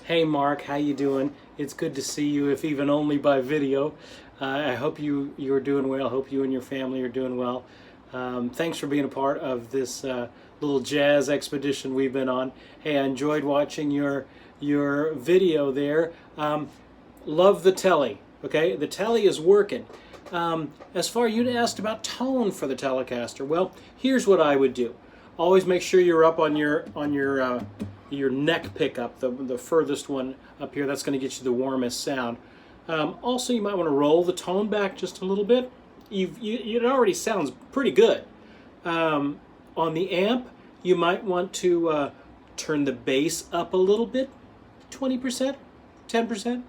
Hey Mark, how you doing? It's good to see you, if even only by video. I hope you're doing well. Hope you and your family are doing well. Thanks for being a part of this little jazz expedition we've been on. Hey, I enjoyed watching your video there. Love the telly. Okay, the telly is working. As far as you asked about tone for the Telecaster, well, here's what I would do. Always make sure you're up on your neck pickup, the furthest one up here. That's going to get you the warmest sound. Also, you might want to roll the tone back just a little bit. It already sounds pretty good. On the amp, you might want to turn the bass up a little bit, 20%, 10%.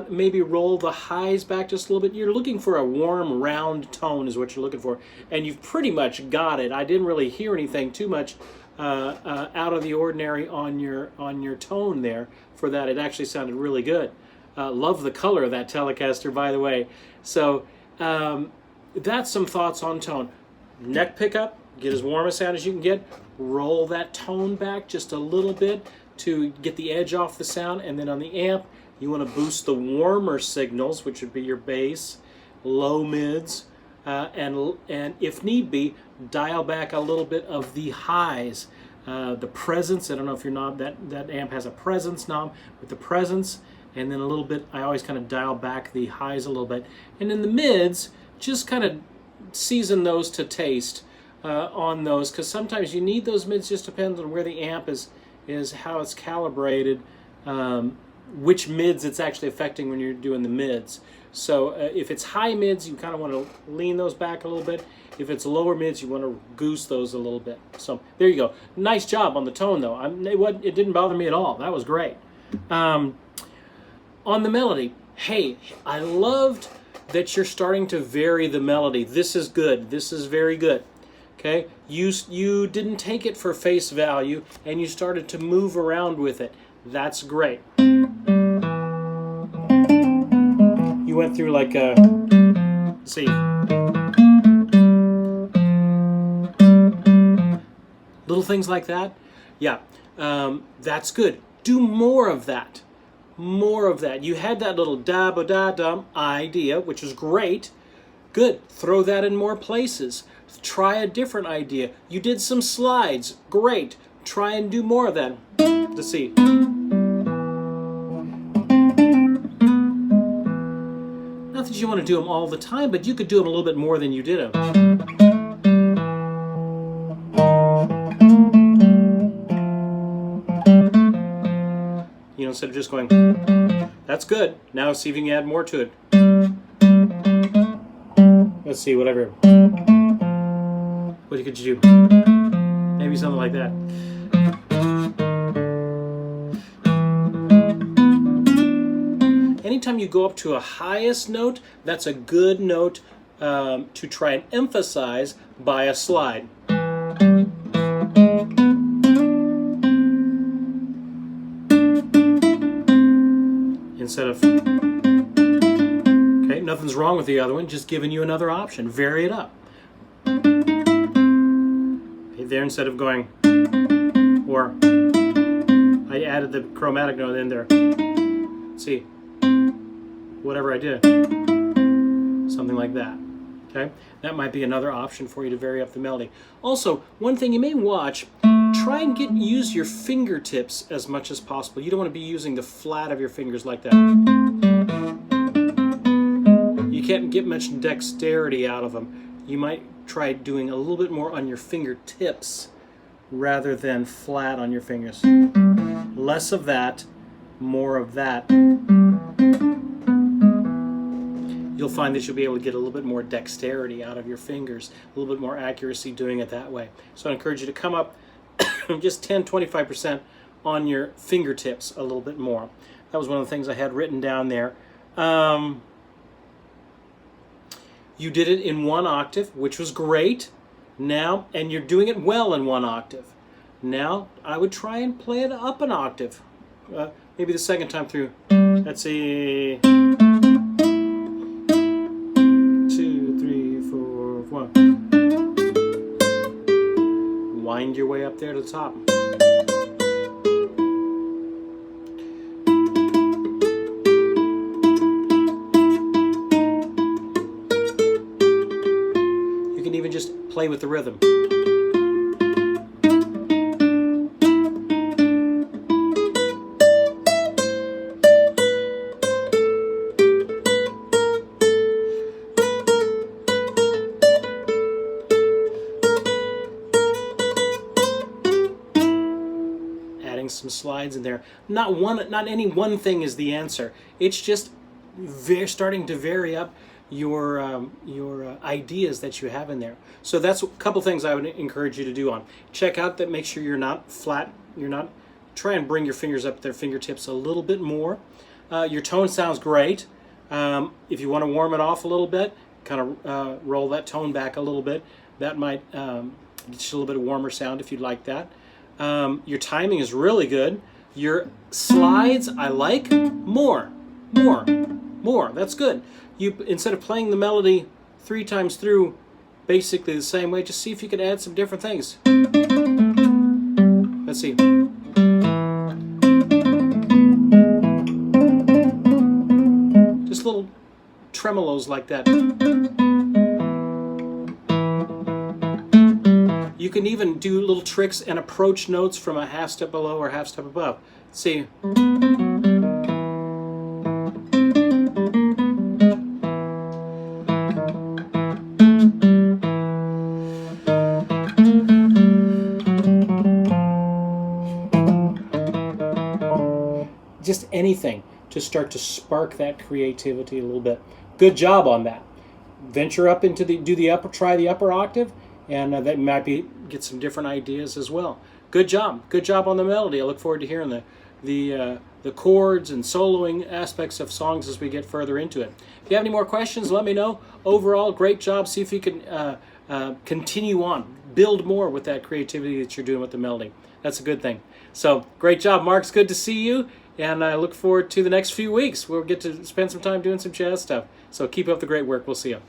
Maybe roll the highs back just a little bit. You're looking for a warm, round tone is what you're looking for. And you've pretty much got it. I didn't really hear anything too much out of the ordinary on your tone there for that. It actually sounded really good. Love the color of that Telecaster, by the way. So that's some thoughts on tone. Neck pickup, get as warm a sound as you can get. Roll that tone back just a little bit to get the edge off the sound. And then on the amp, you want to boost the warmer signals, which would be your bass, low mids, and if need be, dial back a little bit of the highs. The presence, I don't know if your knob, that amp has a presence knob, with the presence, and then a little bit, I always kind of dial back the highs a little bit. And in the mids, just kind of season those to taste on those, because sometimes you need those mids. Just depends on where the amp is how it's calibrated, which mids it's actually affecting when you're doing the mids. So if it's high mids, you kind of want to lean those back a little bit. If it's lower mids, you want to goose those a little bit. So there you go. Nice job on the tone, though. It didn't bother me at all. That was great. On the melody, hey, I loved that you're starting to vary the melody. This is good. This is very good. Okay, you didn't take it for face value, and you started to move around with it. That's great. You went through like a, let's see, little things like that. Yeah, that's good. Do more of that. More of that. You had that little da-ba-da-dum idea, which is great. Good. Throw that in more places. Try a different idea. You did some slides. Great. Try and do more of that. Let's see. Not that you want to do them all the time, but you could do them a little bit more than you did them. You know, instead of just going, that's good. Now see if you can add more to it. Let's see, whatever. What could you do? Maybe something like that. Anytime you go up to a highest note, that's a good note to try and emphasize by a slide. Instead of, okay, nothing's wrong with the other one, just giving you another option. Vary it up. Okay, there, instead of going, or I added the chromatic note in there. Let's see, whatever I did, something like that. Okay, that might be another option for you to vary up the melody. Also, one thing you may watch, try and use your fingertips as much as possible. You don't want to be using the flat of your fingers like that. You can't get much dexterity out of them. You might try doing a little bit more on your fingertips rather than flat on your fingers. Less of that, more of that. You'll find that you'll be able to get a little bit more dexterity out of your fingers, a little bit more accuracy doing it that way. So I encourage you to come up just 10-25% on your fingertips a little bit more. That was one of the things I had written down there. You did it in 1 octave, which was great. Now, and you're doing it well in 1 octave. Now, I would try and play it up an octave. Maybe the second time through. Let's see. 2, 3, 4, 1. Wind your way up there to the top. play with the rhythm. Adding some slides in there. Not any one thing is the answer. It's just starting to vary up your ideas that you have in there. So that's a couple things I would encourage you to do on. Check out that, make sure you're not flat, try and bring your fingers up their fingertips a little bit more. Your tone sounds great. If you want to warm it off a little bit, kind of roll that tone back a little bit. That might get you a little bit of warmer sound if you'd like that. Your timing is really good. Your slides, I like. More. That's good. You, instead of playing the melody 3 times through basically the same way, just see if you could add some different things. Let's see. Just little tremolos like that. You can even do little tricks and approach notes from a half step below or half step above. Let's see. Just anything to start to spark that creativity a little bit. Good job on that. Venture up into try the upper octave, and that might get some different ideas as well. Good job on the melody. I look forward to hearing the chords and soloing aspects of songs as we get further into it. If you have any more questions, let me know. Overall, great job. See if you can continue on, build more with that creativity that you're doing with the melody. That's a good thing. So great job, Mark. It's good to see you, and I look forward to the next few weeks. We'll get to spend some time doing some jazz stuff. So keep up the great work. We'll see you.